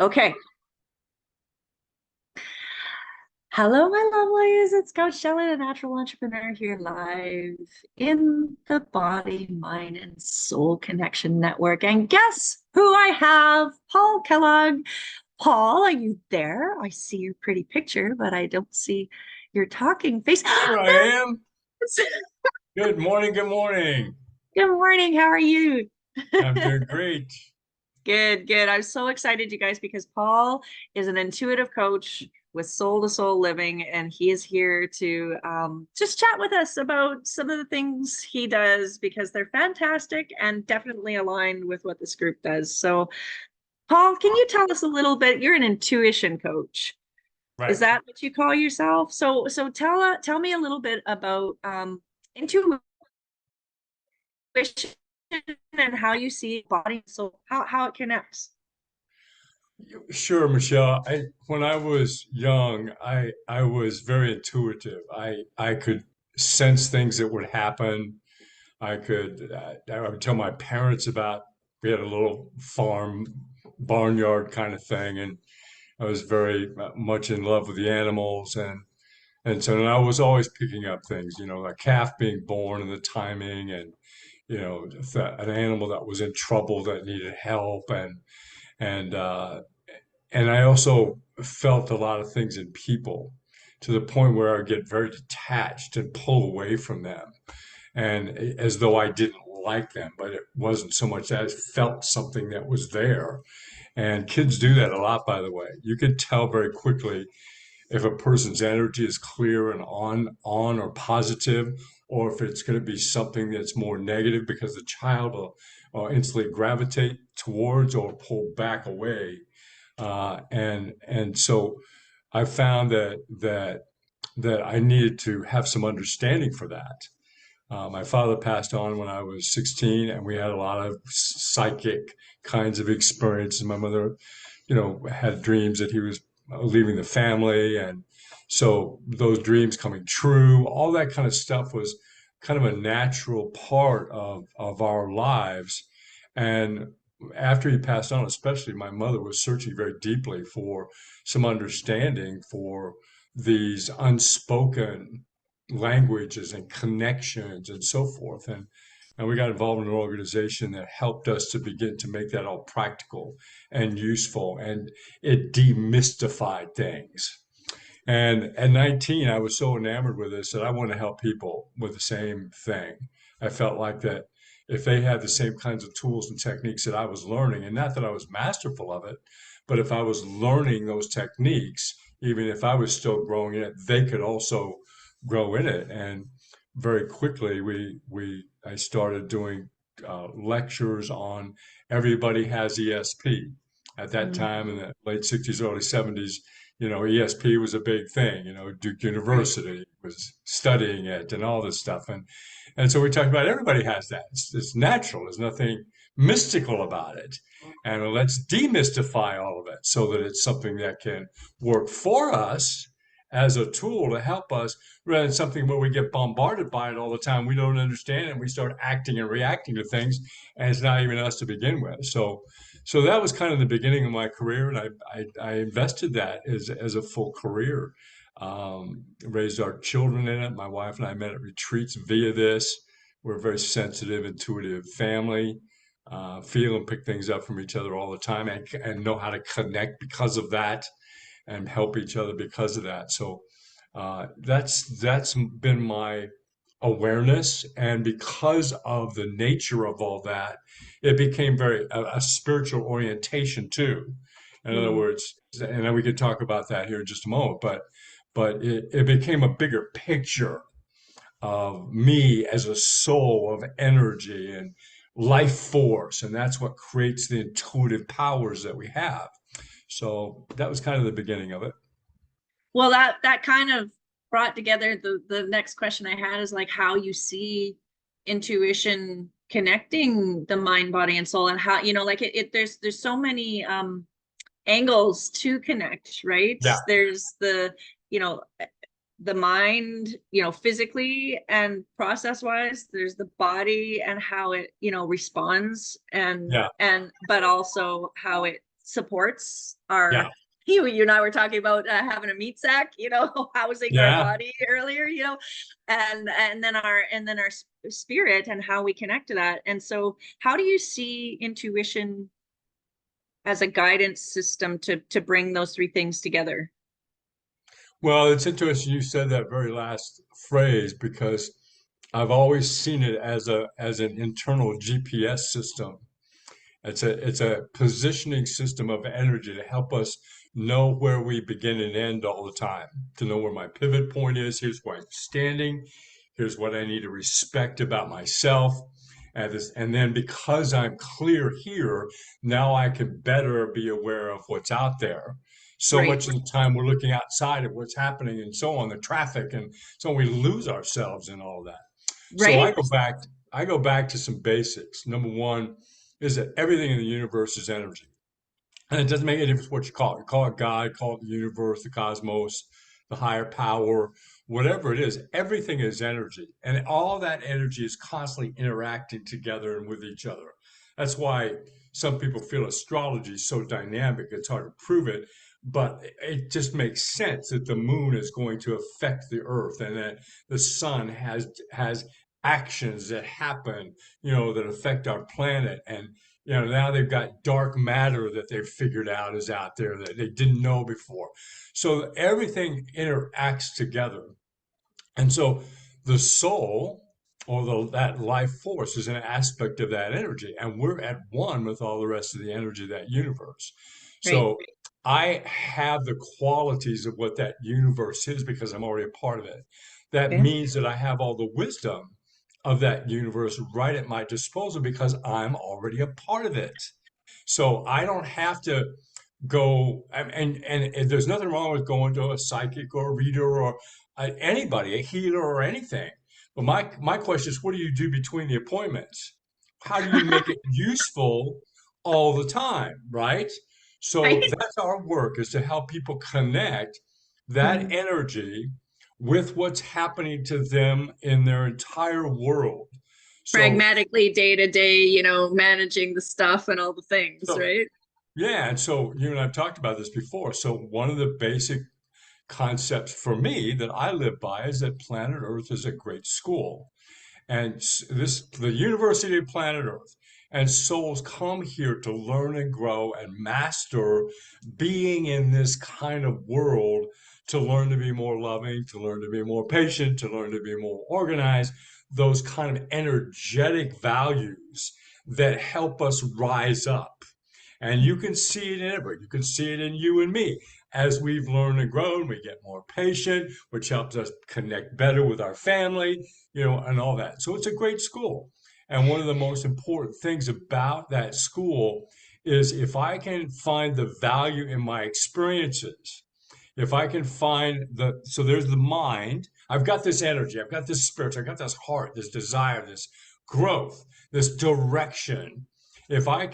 Okay. Hello, my lovelies. It's Coach Shelley, the natural entrepreneur, here live in the Body, Mind, and Soul Connection Network. And guess who I have? Paul Kellogg. Paul, are you there? I see your pretty picture, but I don't see your talking face. Here I am. Good morning. Good morning. Good morning. How are you? I'm doing great. Good, good. I'm so excited, you guys, because Paul is an intuitive coach with Soul to Soul Living, and he is here to just chat with us about some of the things he does because they're fantastic and definitely aligned with what this group does. So, Paul, can you tell us a little bit? You're an intuition coach. Is Right. that what you call yourself? So tell me a little bit about intuition and how you see body and soul, how it connects. Sure, Michelle. When I was young, I was very intuitive. I could sense things that would happen. I would tell my parents about. We had a little farm, barnyard kind of thing, and I was very much in love with the animals, and so I was always picking up things. A calf being born and the timing, and if an animal that was in trouble that needed help, and uh, and I also felt a lot of things in people to the point where I get very detached and pull away from them, and as though I didn't like them, but it wasn't so much that I felt something that was there. And kids do that a lot, by the way. You can tell very quickly if a person's energy is clear and on or positive, or if it's going to be something that's more negative because the child will instantly gravitate towards or pull back away. And so I found that I needed to have some understanding for that. My father passed on when I was 16, and we had a lot of psychic kinds of experiences. My mother, had dreams that he was leaving the family, and so those dreams coming true, all that kind of stuff was kind of a natural part of our lives. And after he passed on, especially my mother was searching very deeply for some understanding for these unspoken languages and connections and so forth. And we got involved in an organization that helped us to begin to make that all practical and useful. And it demystified things. And at 19, I was so enamored with this that I want to help people with the same thing. I felt like that if they had the same kinds of tools and techniques that I was learning, and not that I was masterful of it, but if I was learning those techniques, even if I was still growing in it, they could also grow in it. And very quickly, I started doing lectures on everybody has ESP. At that time, in Mhm. the late 60s, early 70s, ESP was a big thing. Duke Right. University was studying it and all this stuff. And so we talked about everybody has that. It's natural. There's nothing mystical about it. And let's demystify all of it so that it's something that can work for us as a tool to help us rather than something where we get bombarded by it all the time. We don't understand it and we start acting and reacting to things, and it's not even us to begin with. So that was kind of the beginning of my career, and I invested that as a full career. Raised our children in it. My wife and I met at retreats via this. We're a very sensitive, intuitive family. Feel and pick things up from each other all the time, and know how to connect because of that, and help each other because of that. So that's been my awareness, and because of the nature of all that, it became a spiritual orientation too. In other Mm. words, and then we could talk about that here in just a moment, but it became a bigger picture of me as a soul of energy and life force, and that's what creates the intuitive powers that we have. So that was kind of the beginning of it. Well, that kind of brought together the next question I had is like how you see intuition connecting the mind, body, and soul, and how, like there's so many angles to connect, right? Yeah. There's you know, the mind, physically and process wise, there's the body and how it, responds, and Yeah. but also how it supports Yeah. our, you and I were talking about having a meat sack, housing our Yeah. body earlier, and then our spirit and how we connect to that. And so how do you see intuition as a guidance system to bring those three things together? Well, it's interesting you said that very last phrase because I've always seen it as an internal GPS system. It's a positioning system of energy to help us know where we begin and end all the time, to know where my pivot point is. Here's where I'm standing. Here's what I need to respect about myself. And then because I'm clear here, now I can better be aware of what's out there. So Right. much of the time we're looking outside at what's happening and so on, the traffic, and so we lose ourselves in all that. So Right. I go back to some basics. Number one is that everything in the universe is energy. And it doesn't make any difference what you call it. You call it God, call it the universe, the cosmos, the higher power, whatever it is, everything is energy. And all that energy is constantly interacting together and with each other. That's why some people feel astrology is so dynamic, it's hard to prove it. But it just makes sense that the moon is going to affect the earth and that the sun has actions that happen, that affect our planet. And now they've got dark matter that they've figured out is out there that they didn't know before. So everything interacts together. And so the soul or that life force is an aspect of that energy. And we're at one with all the rest of the energy of that universe. Right. So I have the qualities of what that universe is because I'm already a part of it. That Okay. means that I have all the wisdom of that universe right at my disposal because I'm already a part of it. So I don't have to go and there's nothing wrong with going to a psychic or a reader or anybody, a healer or anything. But my question is, what do you do between the appointments? How do you make it useful all the time, right? So Right. that's our work is to help people connect that Mhm. energy with what's happening to them in their entire world. So Pragmatically, day to day, managing the stuff and all the things, so right? yeah, and so you and I've talked about this before. So one of the basic concepts for me that I live by is that planet Earth is a great school. And the University of Planet Earth, and souls come here to learn and grow and master being in this kind of world, to learn to be more loving, to learn to be more patient, to learn to be more organized, those kind of energetic values that help us rise up. And you can see it in everybody. You can see it in you and me. As we've learned and grown, we get more patient, which helps us connect better with our family, and all that. So it's a great school. And one of the most important things about that school is if I can find the value in my experiences, if I can find so there's the mind, I've got this energy, I've got this spirit, I've got this heart, this desire, this growth, this direction. If I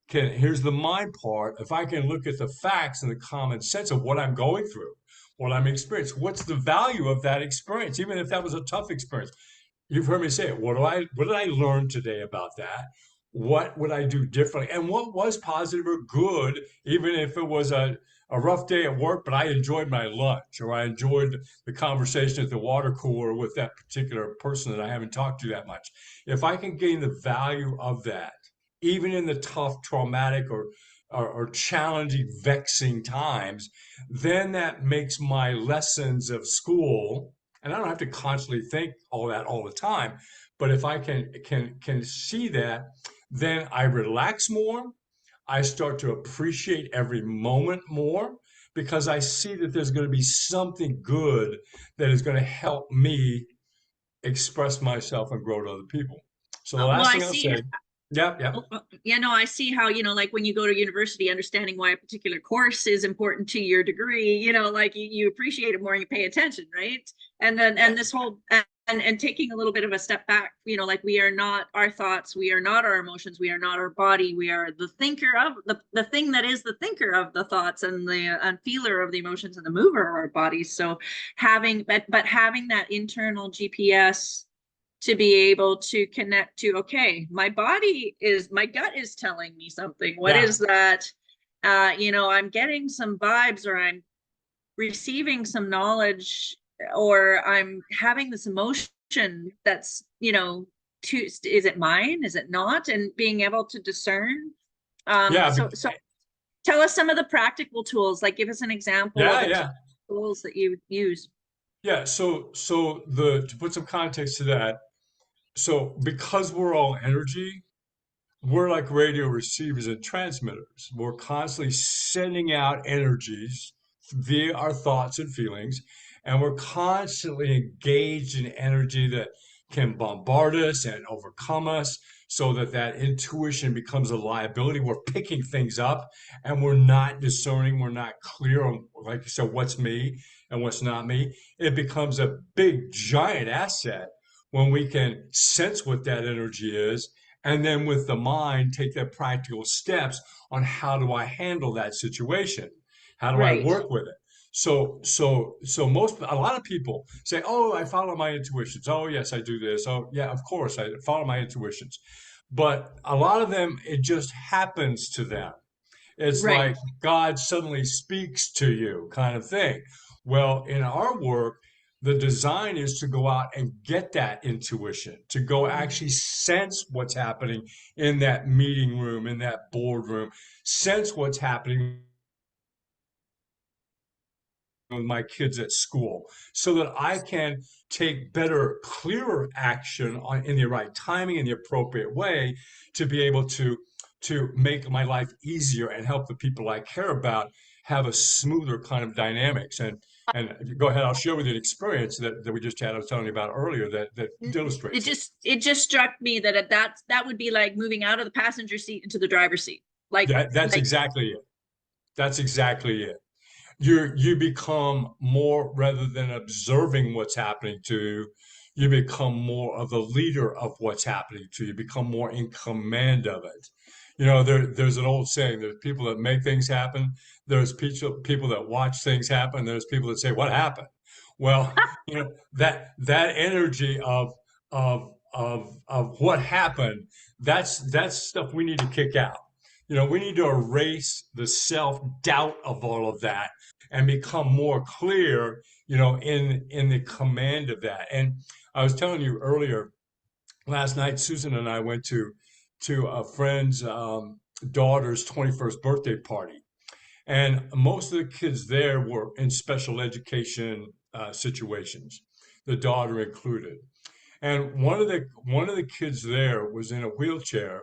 here's the mind part, if I can look at the facts and the common sense of what I'm going through, what I'm experiencing, what's the value of that experience, even if that was a tough experience. You've heard me say it. What did I learn today about that? What would I do differently? And what was positive or good, even if it was a rough day at work, but I enjoyed my lunch or I enjoyed the conversation at the water cooler with that particular person that I haven't talked to that much. If I can gain the value of that, even in the tough, traumatic, or challenging, vexing times, then that makes my lessons of school, and I don't have to constantly think all that all the time, but if I can see that, then I relax more. I start to appreciate every moment more because I see that there's going to be something good that is going to help me express myself and grow to other people. So the Well, last I thing I'll see. say, yeah, yeah, Yeah, no, I see how, like when you go to university, understanding why a particular course is important to your degree, like you appreciate it more and you pay attention, right? And yeah, this whole, and taking a little bit of a step back, like we are not our thoughts, we are not our emotions, we are not our body, we are the thinker of the thing that is the thinker of the thoughts and the and feeler of the emotions and the mover of our bodies. So but having that internal GPS to be able to connect to, okay, my gut is telling me something. What yeah. is that? I'm getting some vibes, or I'm receiving some knowledge, or I'm having this emotion that's, is it mine? Is it not? And being able to discern. Yeah, So tell us some of the practical tools, like give us an example of yeah, a yeah. tools that you use. Yeah, so the to put some context to that, so because we're all energy, we're like radio receivers and transmitters. We're constantly sending out energies via our thoughts and feelings, and we're constantly engaged in energy that can bombard us and overcome us so that that intuition becomes a liability. We're picking things up and we're not discerning, we're not clear on, like you said, what's me and what's not me. It becomes a big, giant asset when we can sense what that energy is and then with the mind take the practical steps on how do I handle that situation, how do I Right. work with it. So a lot of people say, oh, I follow my intuitions, oh yes, I do this, oh yeah, of course I follow my intuitions, but a lot of them, it just happens to them. It's Right. like God suddenly speaks to you, kind of thing. Well, in our work, the design is to go out and get that intuition, to go Mm. actually sense what's happening in that meeting room, in that boardroom, sense what's happening with my kids at school so that I can take better, clearer action in the right timing, in the appropriate way to be able to make my life easier and help the people I care about have a smoother kind of dynamics. And go ahead, I'll share with you an experience that we just had. I was telling you about earlier that It illustrates it. just it just struck me that that would be like moving out of the passenger seat into the driver's seat. Like That's like exactly it. That's exactly it. You become more, rather than observing what's happening to you become more of the leader of what's happening to you, become more in command of it. There's an old saying, there's people that make things happen, there's people that watch things happen, there's people that say, what happened? Well, that energy of what happened, that's stuff we need to kick out. We need to erase the self-doubt of all of that and become more clear, in the command of that. And I was telling you earlier, last night, Susan and I went to a friend's daughter's 21st birthday party, and most of the kids there were in special education situations, the daughter included. And one of the kids there was in a wheelchair,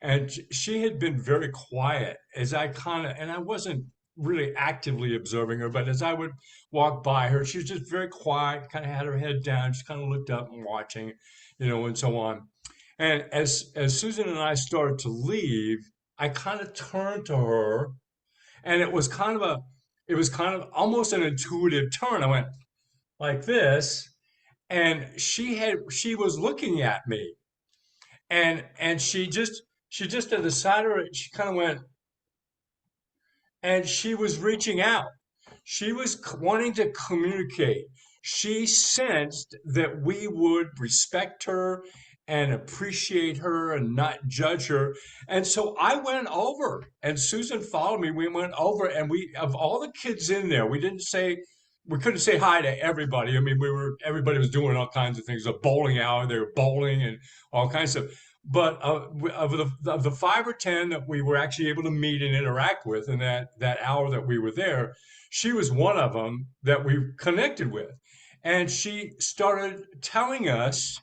and she had been very quiet as and I wasn't really actively observing her, but as I would walk by her, she was just very quiet, kind of had her head down, just kind of looked up and watching, and so on. And as Susan and I started to leave, I kind of turned to her, and it was kind of almost an intuitive turn. I went like this, and she was looking at me, and she just at the side of her, she kind of went, and she was reaching out, she was wanting to communicate. She sensed that we would respect her and appreciate her and not judge her. And so I went over, and Susan followed me. We went over, and of all the kids in there, we couldn't say hi to everybody. I mean, everybody was doing all kinds of things. A bowling alley, they were bowling and all kinds of. But of the 5 or 10 that we were actually able to meet and interact with in that hour that we were there, she was one of them that we connected with. And she started telling us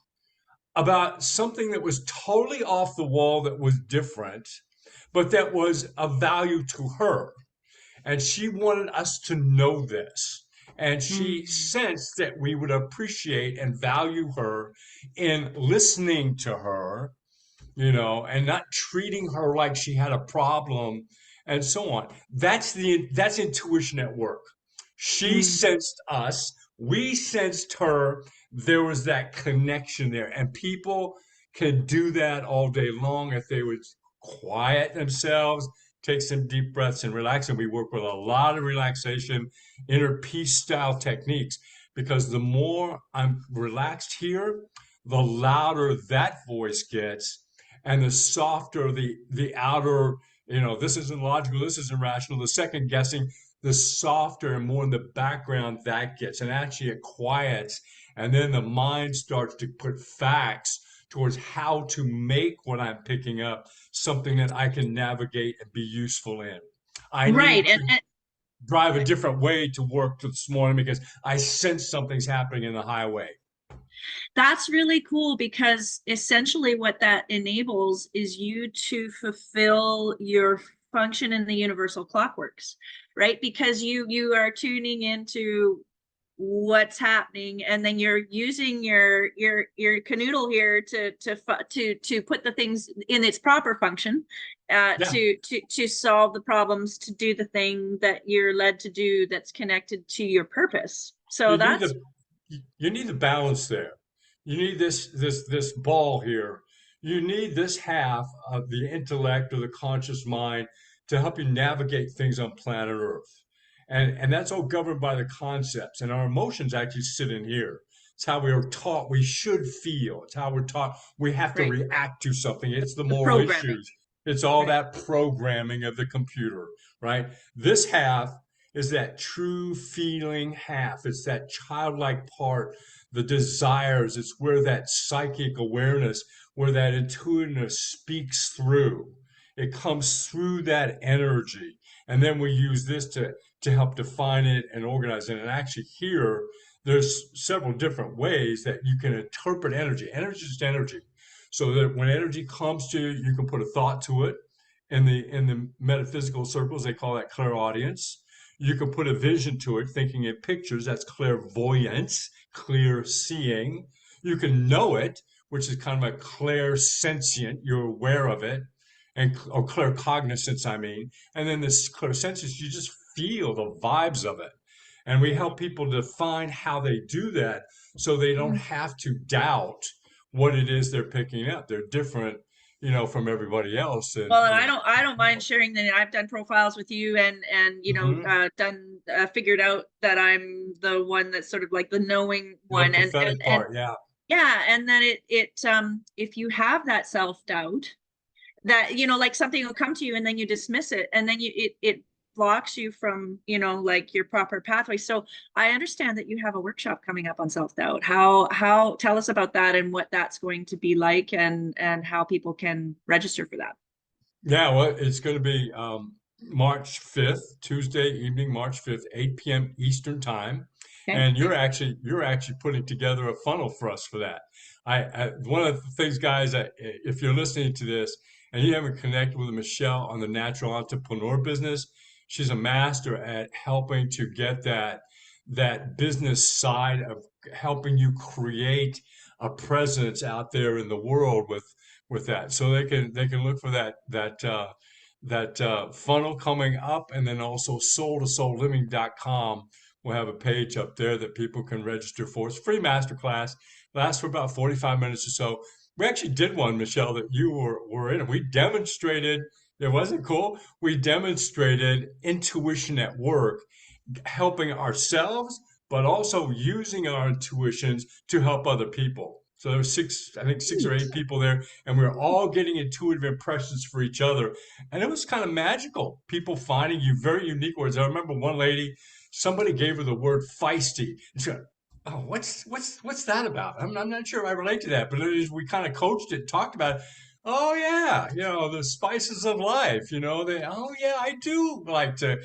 about something that was totally off the wall, that was different, but that was of value to her. And she wanted us to know this. And she mm, sensed that we would appreciate and value her in listening to her, and not treating her like she had a problem and so on. That's intuition at work. She mm, sensed us, we sensed her. There was that connection there, and people can do that all day long if they would quiet themselves, take some deep breaths and relax. And we work with a lot of relaxation, inner peace style techniques, because the more I'm relaxed here, the louder that voice gets, and the softer the outer This isn't logical, this isn't rational. The second guessing, the softer and more in the background that gets, and actually it quiets, and then the mind starts to put facts towards how to make what I'm picking up something that I can navigate and be useful in. I Right. need to drive a different way to work this morning because I sense something's happening in the highway. That's really cool because essentially what that enables is you to fulfill your function in the universal clockworks, right? Because you are tuning into what's happening, and then you're using your canoodle here to put the things in its proper function, Yeah, to solve the problems, to do the thing that you're led to do that's connected to your purpose. So you need that's the you need the balance there. You need this ball here. You need this half of the intellect or the conscious mind to help you navigate things on planet Earth. And that's all governed by the concepts. And our emotions actually sit in here. It's how we are taught we should feel. It's how we're taught we have to right. react to something. It's the The moral programming, issues. It's all right? that programming of the computer, right? This half is that true feeling half. It's that childlike part, the desires. It's where that psychic awareness, where that intuitiveness speaks through. It comes through that energy. And then we use this to help define it and organize it. And actually, here, there's several different ways that you can interpret energy. Energy is just energy. So that when energy comes to you, you can put a thought to it. In the metaphysical circles, they call that clairaudience. You can put a vision to it, thinking in pictures. That's clairvoyance, clear seeing. You can know it, which is kind of a clairsentient. You're aware of it, and or claircognizance, I mean. And then this clairsentience, you just feel the vibes of it. And we help people define how they do that so they don't Mhm. have to doubt what it is they're picking up. They're different, from everybody else. Well, and I don't mind sharing that I've done profiles with you, and Mhm. done figured out that I'm the one that's sort of like the knowing The one, prophetic and part, yeah. yeah, and then it if you have that self-doubt, that like something will come to you and then you dismiss it, and then it blocks you from like your proper pathway. So I understand that you have a workshop coming up on self-doubt. How tell us about that and what that's going to be like, and how people can register for that. Yeah, well, it's going to be March 5th, Tuesday evening, March 5th, 8 p.m. Eastern time. Okay. And you're actually putting together a funnel for us for that. One of the things, guys, if you're listening to this and you haven't connected with Michelle on the natural entrepreneur business, she's a master at helping to get that business side of helping you create a presence out there in the world with that. So they can look for that funnel coming up, and then also soul2soulliving.com will have a page up there that people can register for. It's a free masterclass, lasts for about 45 minutes or so. We actually did one, Michelle, that you were in, and we demonstrated. It wasn't cool. We demonstrated intuition at work, helping ourselves, but also using our intuitions to help other people. So there were I think six or eight people there, and we were all getting intuitive impressions for each other. And it was kind of magical. People finding you very unique words. I remember one lady, somebody gave her the word feisty. And she went, "Oh, what's that about?" I'm not sure I relate to that, but we kind of coached it, talked about it. Oh yeah, the spices of life. Oh yeah, I do like to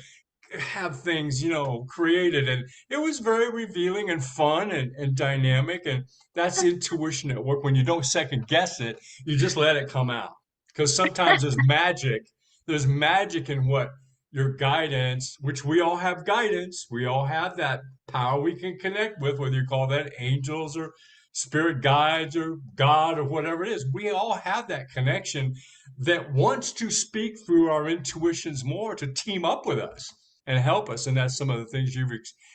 have things, created. And it was very revealing and fun and dynamic. And that's intuition at work. When you don't second guess it, you just let it come out. Because sometimes there's magic. There's magic in what your guidance, which we all have guidance. We all have that power we can connect with, whether you call that angels or spirit guides or God or whatever it is. We all have that connection that wants to speak through our intuitions more to team up with us and help us. And that's some of the things you've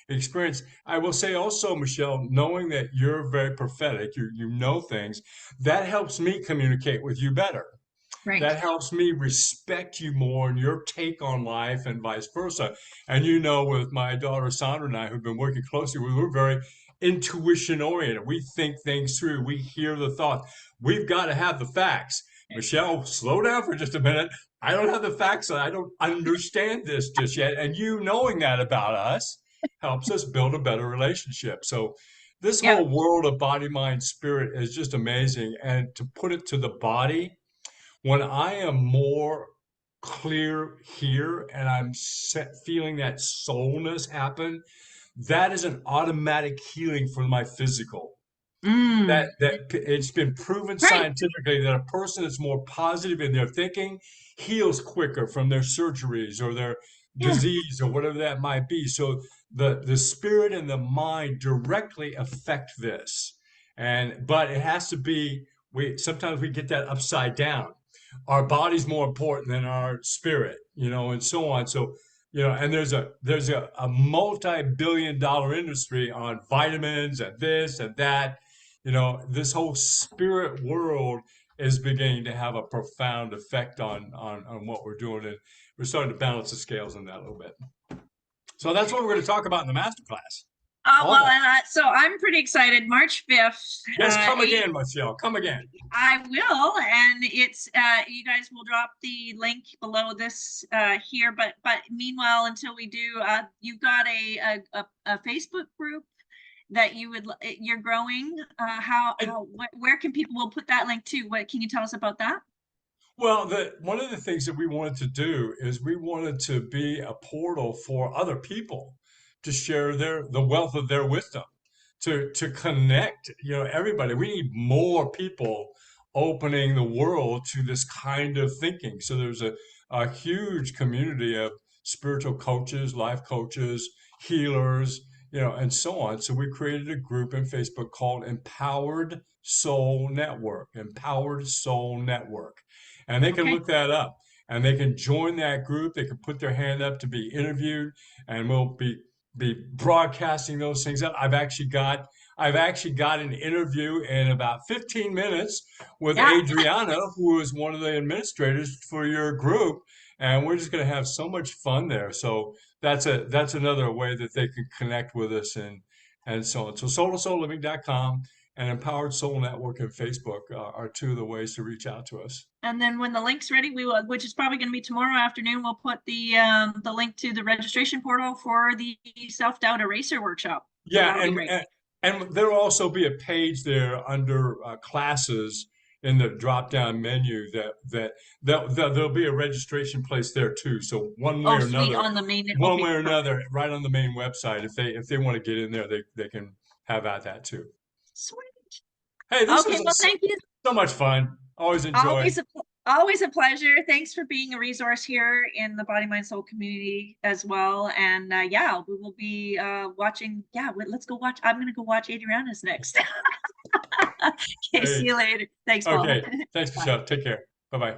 experienced. I will say also, Michelle, knowing that you're very prophetic, you know things, that helps me communicate with you better. Right. That helps me respect you more and your take on life and vice versa. And with my daughter Sandra and I, who've been working closely with, we're very intuition oriented. We think things through. We hear the thoughts. We've got to have the facts. Michelle, slow down for just a minute. I don't have the facts. I don't understand this just yet. And you knowing that about us helps us build a better relationship. So, this Yeah. whole world of body, mind, spirit is just amazing. And to put it to the body, when I am more clear here and feeling that soulness happen, that is an automatic healing for my physical. That Mm. it's been proven Right. scientifically that a person that's more positive in their thinking heals quicker from their surgeries or their Yeah. disease or whatever that might be. So the spirit and the mind directly affect this. And but it has to be we sometimes we get that upside down. Our body's more important than our spirit, and so on. So, and there's a multi-billion dollar industry on vitamins and this and that. This whole spirit world is beginning to have a profound effect on what we're doing, and we're starting to balance the scales on that a little bit. So that's what we're going to talk about in the master class. All Well, that. and so I'm pretty excited. March 5th, Yes, come 8, again, Michelle. Come again. I will, and it's you guys will drop the link below this here. But meanwhile, until we do, you've got a Facebook group that you're growing. I, Where can people? We'll put that link too. What can you tell us about that? Well, one of the things that we wanted to do is we wanted to be a portal for other people to share the wealth of their wisdom, to connect, everybody. We need more people opening the world to this kind of thinking. So there's a huge community of spiritual coaches, life coaches, healers, and so on. So we created a group in Facebook called Empowered Soul Network, Empowered Soul Network. And they can Okay. look that up and they can join that group. They can put their hand up to be interviewed, and we'll be broadcasting those things up. I've actually got an interview in about 15 minutes with Yeah. Adriana, who is one of the administrators for your group, and we're just going to have so much fun there. So that's another way that they can connect with us and so on. So soul2soulliving.com and Empowered Soul Network and Facebook are two of the ways to reach out to us. And then when the link's ready, we will, which is probably going to be tomorrow afternoon, we'll put the link to the registration portal for the self-doubt eraser workshop. So Yeah, that'll be great. and there'll also be a page there under classes in the drop-down menu there'll be a registration place there too. So Oh, sweet, on the main. one Okay, way or perfect. another, right on the main website, if they want to get in there, they can have at that too. Sweet. Hey, this Okay, was well, thank you. so much fun. Always enjoy. Always a pleasure. Thanks for being a resource here in the Body Mind Soul community as well. And yeah, we will be watching. Yeah, let's go watch. I'm gonna go watch Adriana's next. Okay, see Hey, you later. Thanks, Paul. okay. Thanks, Bye. Michelle. Take care. Bye bye.